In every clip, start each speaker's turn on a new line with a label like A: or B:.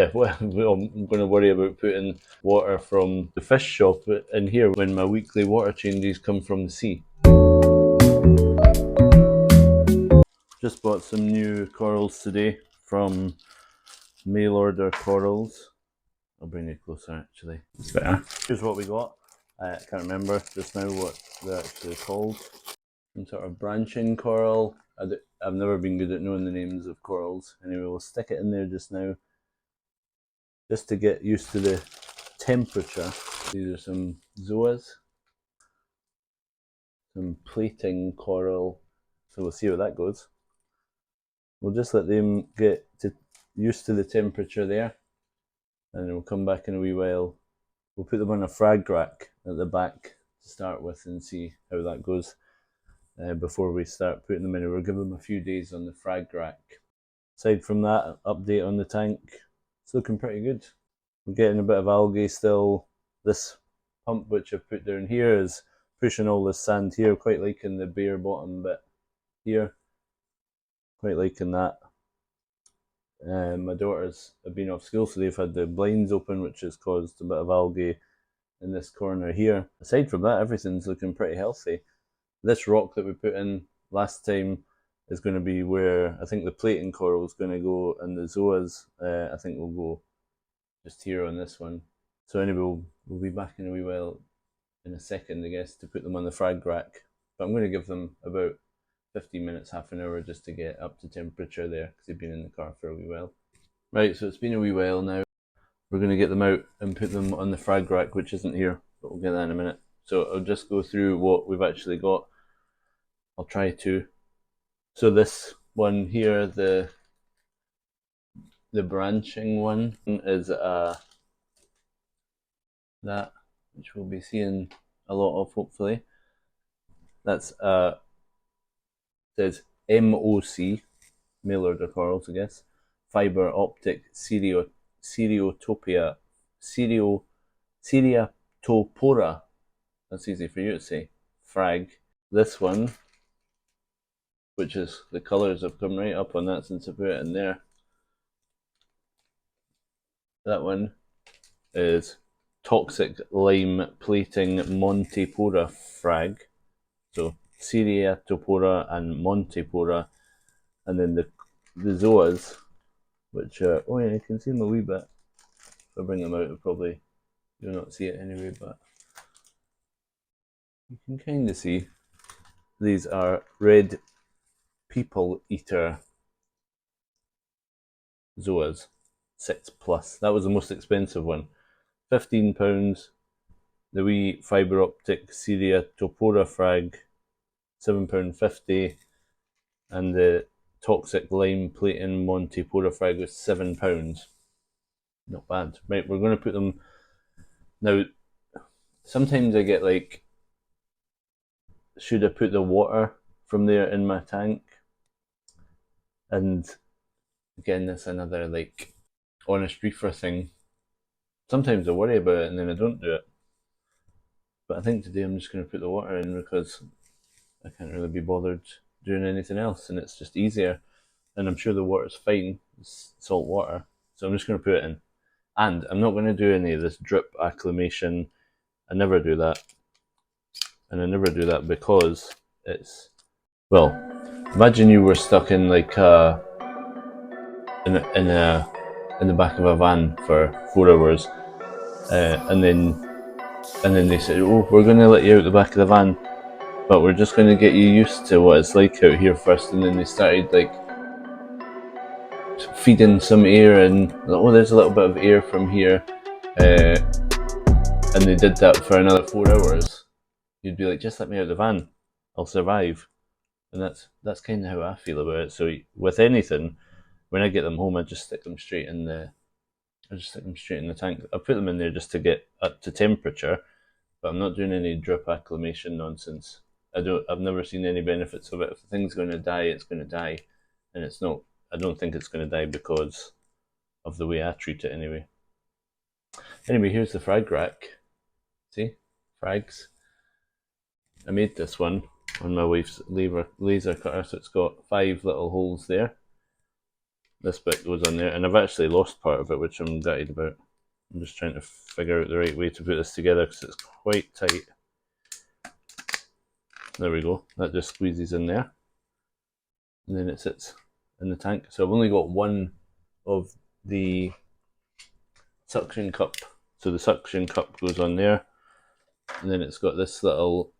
A: Yeah, well, I'm going to worry about putting water from the fish shop in here when my weekly water changes come from the sea. Just bought some new corals today from mail order corals. I'll bring it closer actually. It's better. Here's what we got. I can't remember just now what they're actually called. Some sort of branching coral. I've never been good at knowing the names of corals. Anyway, we'll stick it in there just now, just to get used to the temperature. These are some zoas, some plating coral. So we'll see how that goes. We'll just let them get used to the temperature there, and then we'll come back in a wee while. We'll put them on a frag rack at the back to start with and see how that goes before we start putting them in. We'll give them a few days on the frag rack. Aside from that, update on the tank, it's looking pretty good. We're getting a bit of algae still. This pump which I've put down here is pushing all this sand here, quite liking the bare bottom bit here. Quite liking that. My daughters have been off school, so they've had the blinds open, which has caused a bit of algae in this corner here. Aside from that, everything's looking pretty healthy. This rock that we put in last time is going to be where I think the plating coral is going to go, and the zoas I think will go just here on this one. So anyway, we'll be back in a wee while in a second, I guess, to put them on the frag rack. But I'm going to give them about 15 minutes, half an hour, just to get up to temperature there, because they've been in the car for a wee while. Right, so it's been a wee while now. We're going to get them out and put them on the frag rack, which isn't here, but we'll get that in a minute. So I'll just go through what we've actually got. I'll try to. So this one here, the branching one, is that, which we'll be seeing a lot of, hopefully. That's says MOC, mail order corals, I guess. Fiber optic seriatopora. That's easy for you to say. Frag. This one, which is the colours have come right up on that since I put it in there. That one is toxic lime plating montipora frag. So seriatopora and montipora, and then the zoas, which are, oh yeah, you can see them a wee bit. If I bring them out, you'll not see it anyway, but you can kind of see. These are red people eater zoas, 6+. That was the most expensive one, £15. The wee fibre optic seriatopora frag, £7.50, and the toxic lime plating montipora frag was £7. Not bad. Right, we're going to put them now. Sometimes I get like, should I put the water from there in my tank? And again, that's another like honest reefer thing. Sometimes I worry about it and then I don't do it. But I think today I'm just going to put the water in because I can't really be bothered doing anything else, and it's just easier. And I'm sure the water's fine, it's salt water. So I'm just going to put it in. And I'm not going to do any of this drip acclimation. I never do that. And I never do that because it's, well, imagine you were stuck in like in the back of a van for 4 hours, and then they said, "Oh, we're going to let you out the back of the van, but we're just going to get you used to what it's like out here first." And then they started like feeding some air in. Oh, there's a little bit of air from here, and they did that for another 4 hours. You'd be like, "Just let me out the van, I'll survive." And that's kind of how I feel about it. So with anything, when I get them home, I just stick them straight in the tank. I put them in there just to get up to temperature, but I'm not doing any drip acclimation nonsense. I've never seen any benefits of it. If the thing's going to die, it's going to die, and it's not. I don't think it's going to die because of the way I treat it anyway. Anyway, here's the frag rack. See, frags. I made this one on my wife's laser cutter, so it's got 5 little holes there. this bit goes on there, and I've actually lost part of it, which I'm gutted about. I'm just trying to figure out the right way to put this together because it's quite tight. There we go, that just squeezes in there, and then it sits in the tank. So I've only got one of the suction cup, so the suction cup goes on there, and then it's got this little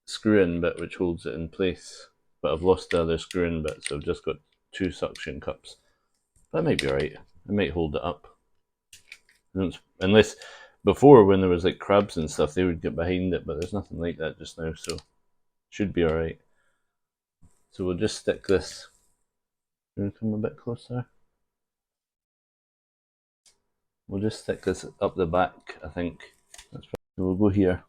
A: screw-in bit which holds it in place, but I've lost the other screw-in bit, so I've just got two suction cups. That might be alright, it might hold it up. Unless before, when there was like crabs and stuff, they would get behind it, but there's nothing like that just now, so should be alright. So we'll just stick this. You want to come a bit closer? We'll just stick this up the back, I think. So we'll go here.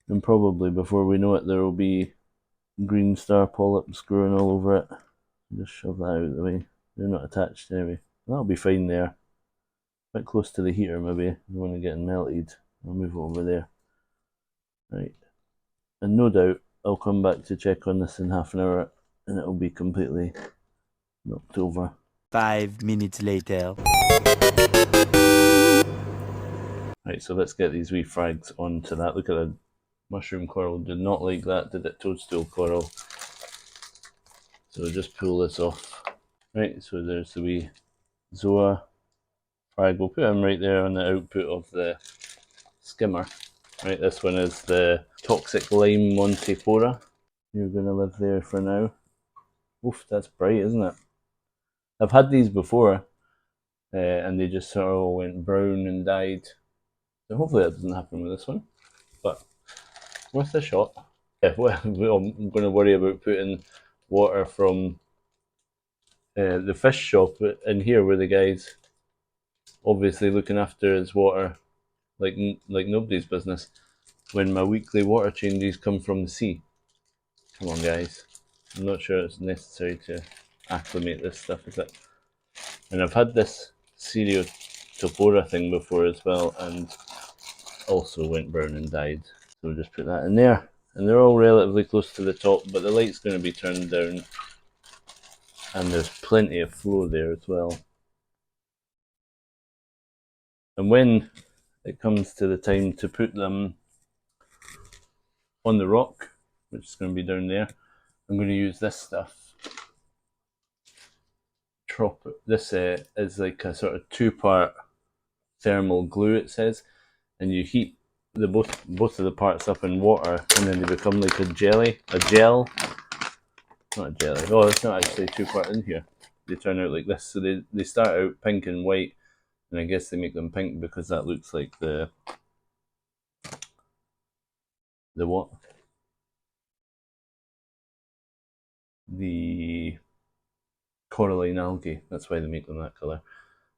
A: And probably before we know it, there will be green star polyps growing all over it. Just shove that out of the way. They're not attached anyway. That'll be fine there. A bit close to the heater maybe. I don't want to get melted. I'll move it over there. Right. And no doubt I'll come back to check on this in half an hour and it'll be completely knocked over.
B: 5 minutes later.
A: Right, so let's get these wee frags onto that. Look at the mushroom coral. Did not like that, did it? Toadstool coral. So we'll just pull this off. Right, so there's the wee zoa frag. We'll put him right there on the output of the skimmer. Right, this one is the toxic lime montipora. You're going to live there for now. Oof, that's bright, isn't it? I've had these before, and they just sort of all went brown and died. So hopefully that doesn't happen with this one, but worth a shot. Yeah, well, I'm going to worry about putting water from the fish shop in here, where the guy's obviously looking after his water like nobody's business, when my weekly water changes come from the sea. Come on, guys. I'm not sure it's necessary to acclimate this stuff, is it? And I've had this seriatopora thing before as well, and also went brown and died. So we'll just put that in there. And they're all relatively close to the top, but the light's going to be turned down. And there's plenty of flow there as well. And when it comes to the time to put them on the rock, which is going to be down there, I'm going to use this stuff. This is like a sort of 2-part thermal glue, it says, and you heat both of the parts up in water, and then they become like a gel. Not a jelly. Oh, it's not actually 2-part in here. They turn out like this. So they start out pink and white, and I guess they make them pink because that looks like the what? The coralline algae. That's why they make them that colour.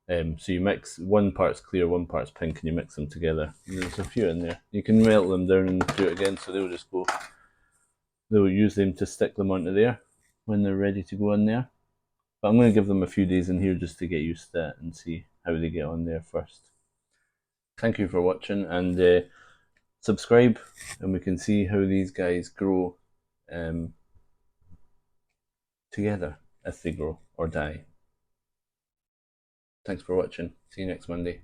A: So you mix, one part's clear, one part's pink, and you mix them together. And there's a few in there. You can melt them down and do it again, so they'll just go. They'll use them to stick them onto there when they're ready to go in there. But I'm going to give them a few days in here just to get used to it and see how they get on there first. Thank you for watching, and subscribe, and we can see how these guys grow together, if they grow or die. Thanks for watching. See you next Monday.